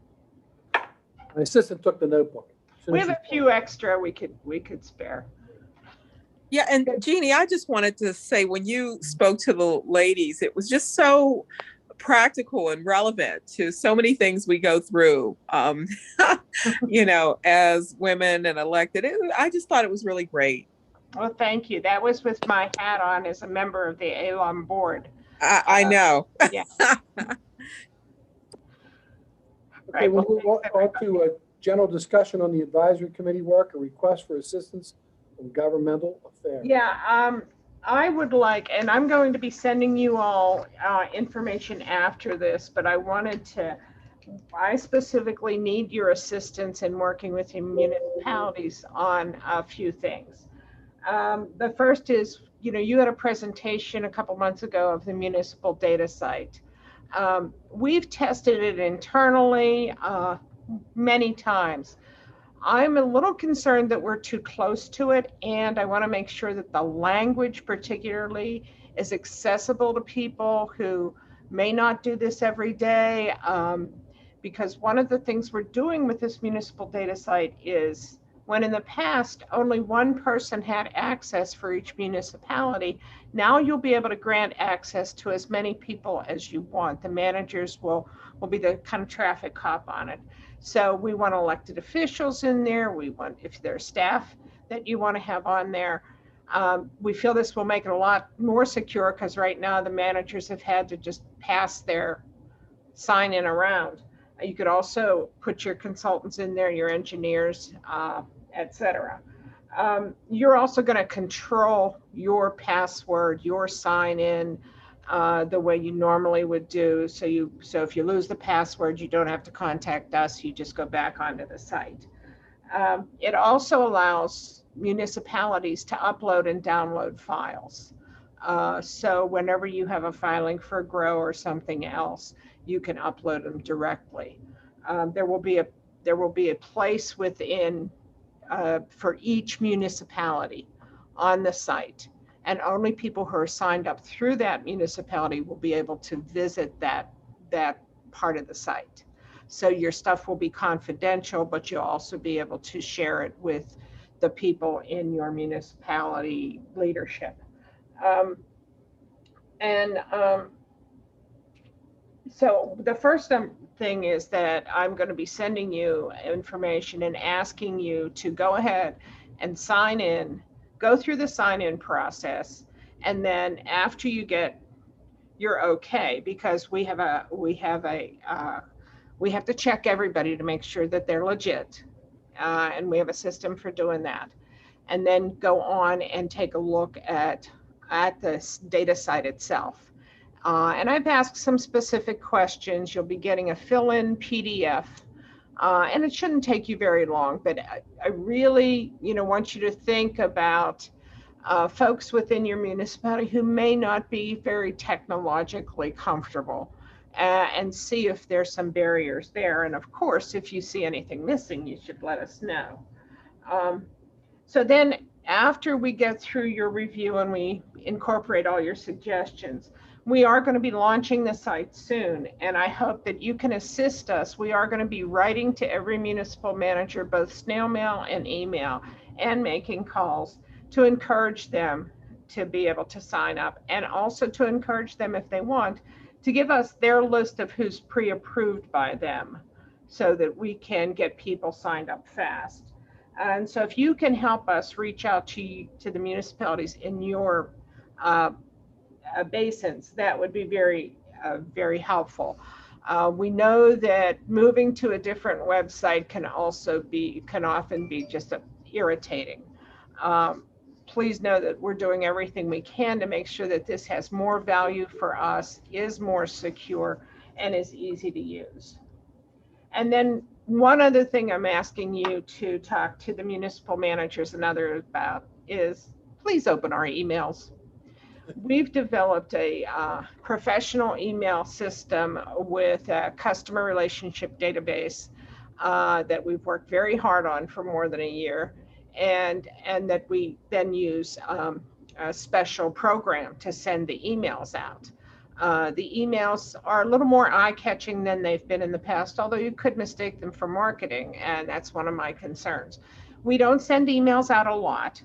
B: My assistant took the notebook.
C: We have a few extra we could spare.
J: Yeah, and Jeannie, I just wanted to say, when you spoke to the ladies, it was just so practical and relevant to so many things we go through, as women and elected. I just thought it was really great.
C: Well, thank you. That was with my hat on as a member of the ALOM board.
J: I know.
C: Yeah.
B: Okay, we'll move on to a general discussion on the advisory committee work, a request for assistance from governmental affairs.
C: Yeah, I would like, and I'm going to be sending you all information after this, but I specifically need your assistance in working with the municipalities on a few things. The first is, you had a presentation a couple months ago of the municipal data site. We've tested it internally many times. I'm a little concerned that we're too close to it, and I want to make sure that the language particularly is accessible to people who may not do this every day, because one of the things we're doing with this municipal data site is, when in the past only one person had access for each municipality, now you'll be able to grant access to as many people as you want. The managers will be the kind of traffic cop on it. So we want elected officials in there. We want, if there's staff that you want to have on there. We feel this will make it a lot more secure, because right now the managers have had to just pass their sign in around. You could also put your consultants in there, your engineers, etc. You're also going to control your password, your sign in, the way you normally would do. So if you lose the password, you don't have to contact us. You just go back onto the site. It also allows municipalities to upload and download files. So whenever you have a filing for GROW or something else, you can upload them directly. There will be a place within for each municipality on the site, and only people who are signed up through that municipality will be able to visit that part of the site. So your stuff will be confidential, but you'll also be able to share it with the people in your municipality leadership. So the first thing is that I'm going to be sending you information and asking you to go ahead and sign in, go through the sign-in process, and then after you get your okay, because we have to check everybody to make sure that they're legit, and we have a system for doing that, and then go on and take a look at the data site itself. And I've asked some specific questions. You'll be getting a fill-in PDF, and it shouldn't take you very long, but I really, want you to think about folks within your municipality who may not be very technologically comfortable, and see if there's some barriers there. And of course, if you see anything missing, you should let us know. So then after we get through your review and we incorporate all your suggestions, we are going to be launching the site soon, and I hope that you can assist us. We are going to be writing to every municipal manager, both snail mail and email, and making calls to encourage them to be able to sign up, and also to encourage them, if they want, to give us their list of who's pre-approved by them, so that we can get people signed up fast. And so if you can help us reach out to the municipalities in your basins, that would be very helpful. We know that moving to a different website can often be just irritating. Please know that we're doing everything we can to make sure that this has more value for us, is more secure, and is easy to use. And then one other thing I'm asking you to talk to the municipal managers and others about is please open our emails. We've developed a professional email system with a customer relationship database that we've worked very hard on for more than a year, and that we then use a special program to send the emails out. The emails are a little more eye-catching than they've been in the past, although you could mistake them for marketing, and that's one of my concerns. We don't send emails out a lot,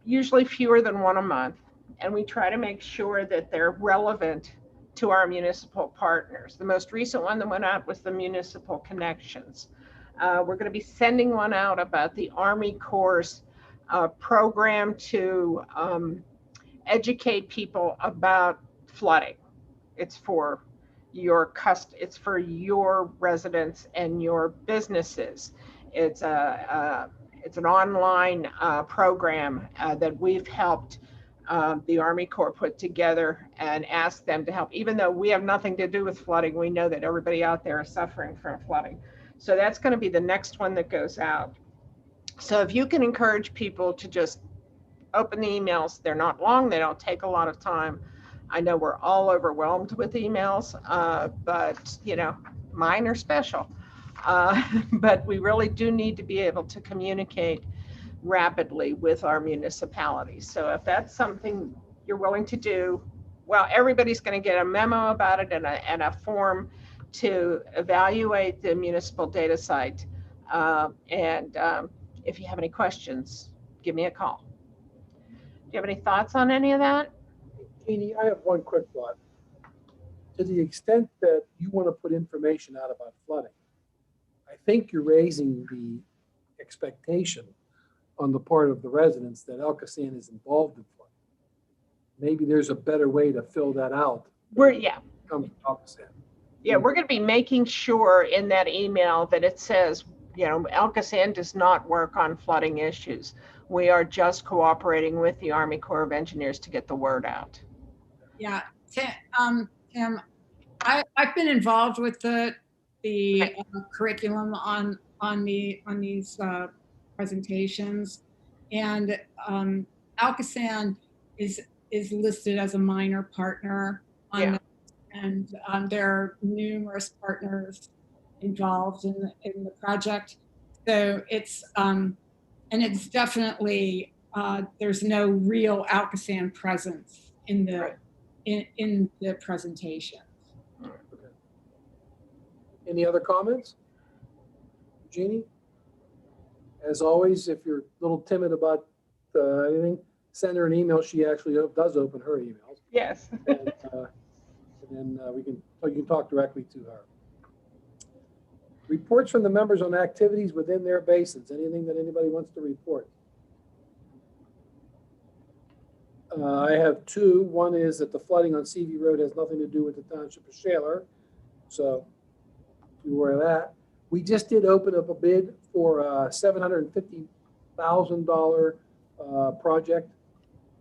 C: usually fewer than one a month, and we try to make sure that they're relevant to our municipal partners. The most recent one that went out was the Municipal Connections. We're going to be sending one out about the Army Corps' program to educate people about flooding. It's for your residents and your businesses. It's an online program that we've helped the Army Corps put together and ask them to help. Even though we have nothing to do with flooding, we know that everybody out there is suffering from flooding. So that's going to be the next one that goes out. So if you can encourage people to just open the emails, they're not long, they don't take a lot of time. I know we're all overwhelmed with emails, but you know, mine are special. But we really do need to be able to communicate rapidly with our municipalities. So if that's something you're willing to do, well, everybody's going to get a memo about it and a form to evaluate the municipal data site. If you have any questions, give me a call. Do you have any thoughts on any of that?
B: Jeannie, I have one quick thought. To the extent that you want to put information out about flooding, I think you're raising the expectation on the part of the residents that ALCOSAN is involved in flooding. Maybe there's a better way to fill that out. We're going to be making sure in that email that it says, you know, ALCOSAN does not work on flooding issues. We are just cooperating with the Army Corps of Engineers to get the word out.
I: Yeah, Tim, I've been involved with the curriculum on these presentations, and ALCOSAN is listed as a minor partner on that, and there are numerous partners involved in the project. So it's and it's definitely there's no real ALCOSAN presence in the in the presentation.
B: Any other comments? Jeannie? As always, if you're a little timid about anything, send her an email. She actually does open her emails.
C: Yes.
B: And then you can talk directly to her. Reports from the members on activities within their basins. Anything that anybody wants to report? I have two. One is that the flooding on CV Road has nothing to do with the Township of Shaler. So if you're aware of that. We just did open up a bid for a $750,000 project.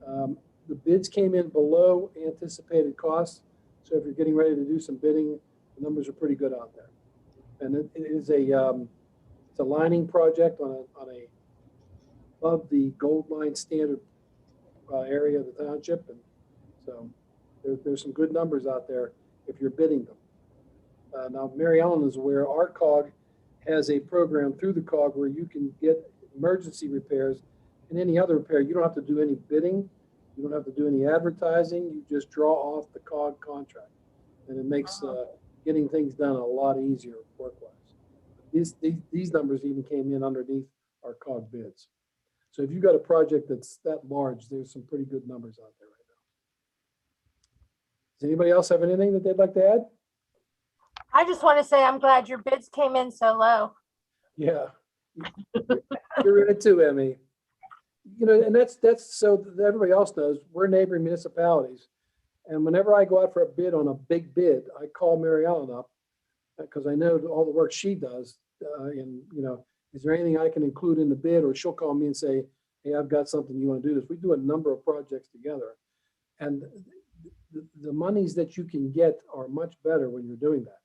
B: The bids came in below anticipated costs. So if you're getting ready to do some bidding, the numbers are pretty good out there. And it is it's a lining project on a above the gold line standard area of the township, and so there's some good numbers out there if you're bidding them. Now, Mary Ellen is aware ARCOG has a program through the COG where you can get emergency repairs and any other repair. You don't have to do any bidding. You don't have to do any advertising. You just draw off the COG contract, and it makes getting things done a lot easier work-wise. These numbers even came in underneath our COG bids. So if you've got a project that's that large, there's some pretty good numbers out there right now. Does anybody else have anything that they'd like to add?
O: I just want to say I'm glad your bids came in so low.
B: Yeah, You're in it too, Emmy. You know, and that's so that everybody else knows, we're neighboring municipalities. And whenever I go out for a bid on a big bid, I call Mary Ellen up because I know all the work she does. And, you know, is there anything I can include in the bid? Or she'll call me and say, hey, I've got something, you want to do this? We do a number of projects together. And the monies that you can get are much better when you're doing that.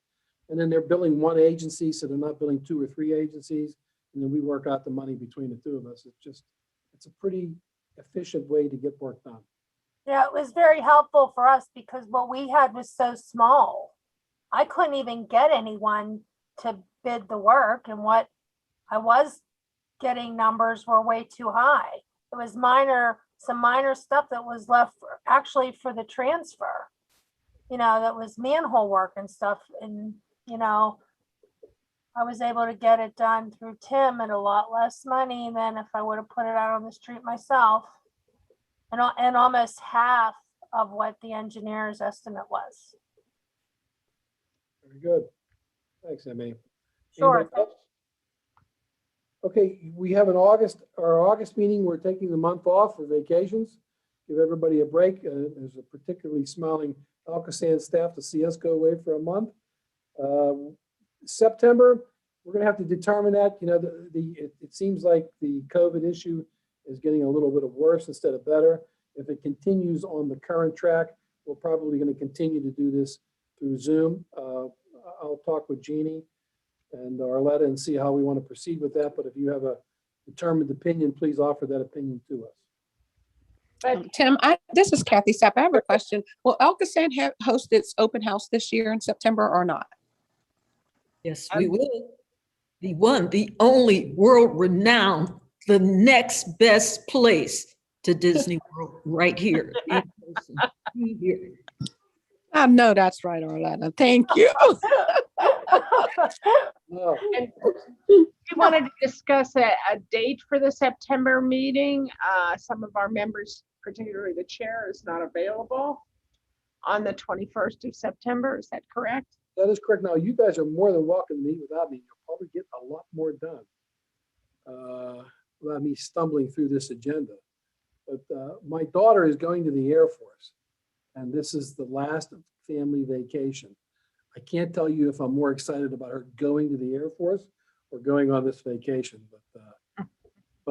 B: And then they're billing one agency, so they're not billing 2 or 3 agencies. And then we work out the money between the 2 of us. It's a pretty efficient way to get work done.
O: Yeah, it was very helpful for us because what we had was so small. I couldn't even get anyone to bid the work, and what I was getting numbers were way too high. It was some minor stuff that was left actually for the transfer, you know, that was manhole work and stuff. And, you know, I was able to get it done through Tim at a lot less money than if I would have put it out on the street myself. And almost half of what the engineer's estimate was.
B: Very good. Thanks, Emmy.
O: Sure.
B: Anybody else? Okay, we have our August meeting. We're taking the month off for vacations. Give everybody a break. There's a particularly smiling ALCOSAN staff to see us go away for a month. September, we're going to have to determine that. You know, it seems like the COVID issue is getting a little bit of worse instead of better. If it continues on the current track, we're probably going to continue to do this through Zoom. I'll talk with Jeannie and Arletta and see how we want to proceed with that. But if you have a determined opinion, please offer that opinion to us.
P: Tim, this is Kathy Sapp. I have a question. Will ALCOSAN host its open house this year in September or not?
H: Yes, we will. The one, the only, world-renowned, the next best place to Disney World, right here. In person. Here.
P: I know that's right, Arletta. Thank you.
C: And we wanted to discuss a date for the September meeting. Some of our members, particularly the chair, is not available on the 21st of September. Is that correct?
B: That is correct. Now, you guys are more than welcome to meet without me. You'll probably get a lot more done without me stumbling through this agenda. But my daughter is going to the Air Force, and this is the last family vacation. I can't tell you if I'm more excited about her going to the Air Force or going on this vacation, but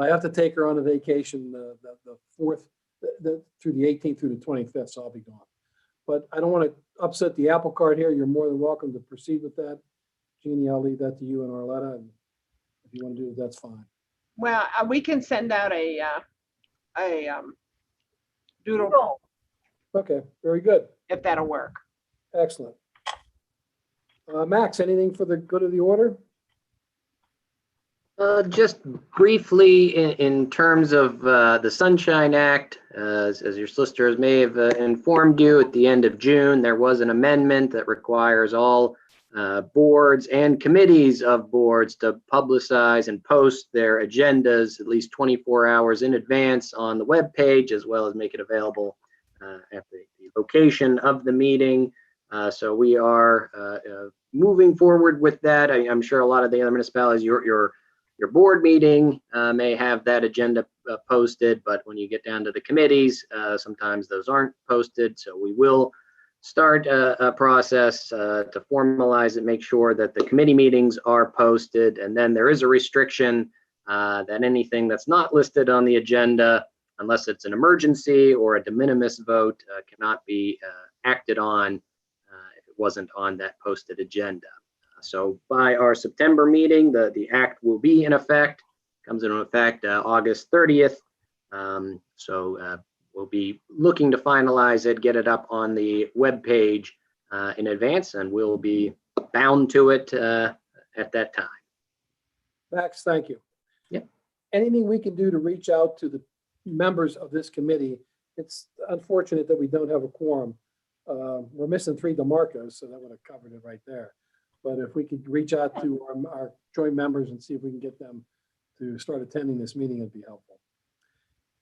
B: I have to take her on a vacation the 4th through the 18th through the 25th, so I'll be gone. But I don't want to upset the apple cart here. You're more than welcome to proceed with that. Jeannie, I'll leave that to you and Arletta, and if you want to do it, that's fine.
C: Well, we can send out a doodle
B: Okay, very good.
C: if that'll work.
B: Excellent. Max, anything for the good of the order?
F: Just briefly, in terms of the Sunshine Act, as your solicitors may have informed you, at the end of June, there was an amendment that requires all boards and committees of boards to publicize and post their agendas at least 24 hours in advance on the web page, as well as make it available at the location of the meeting. So we are moving forward with that. I'm sure a lot of the other municipalities, your board meeting may have that agenda posted, but when you get down to the committees, sometimes those aren't posted. So we will start a process to formalize it, make sure that the committee meetings are posted. And then there is a restriction that anything that's not listed on the agenda, unless it's an emergency or a de minimis vote, cannot be acted on if it wasn't on that posted agenda. So by our September meeting, the act will be in effect, comes into effect August 30th. So we'll be looking to finalize it, get it up on the web page in advance, and we'll be bound to it at that time.
B: Max, thank you.
F: Yep.
B: Anything we can do to reach out to the members of this committee? It's unfortunate that we don't have a quorum. We're missing 3 DeMarcos, so that would have covered it right there. But if we could reach out to our joint members and see if we can get them to start attending this meeting, it'd be helpful.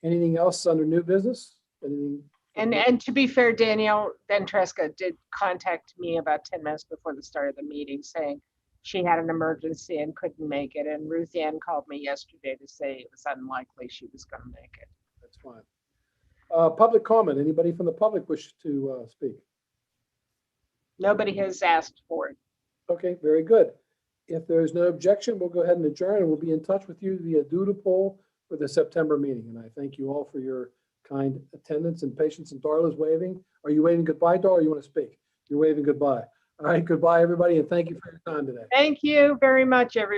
B: Anything else under new business? Anything?
C: And to be fair, Danielle Ventresca did contact me about 10 minutes before the start of the meeting saying she had an emergency and couldn't make it. And Ruth Ann called me yesterday to say it was unlikely she was going to make it.
B: That's fine. Public comment. Anybody from the public wish to speak?
C: Nobody has asked for it.
B: Okay, very good. If there's no objection, we'll go ahead and adjourn, and we'll be in touch with you via doodle poll for the September meeting. And I thank you all for your kind attendance and patience. And Darla's waving. Are you waving goodbye, Darla? Or you want to speak? You're waving goodbye. All right, goodbye, everybody, and thank you for your time today.
C: Thank you very much, everyone.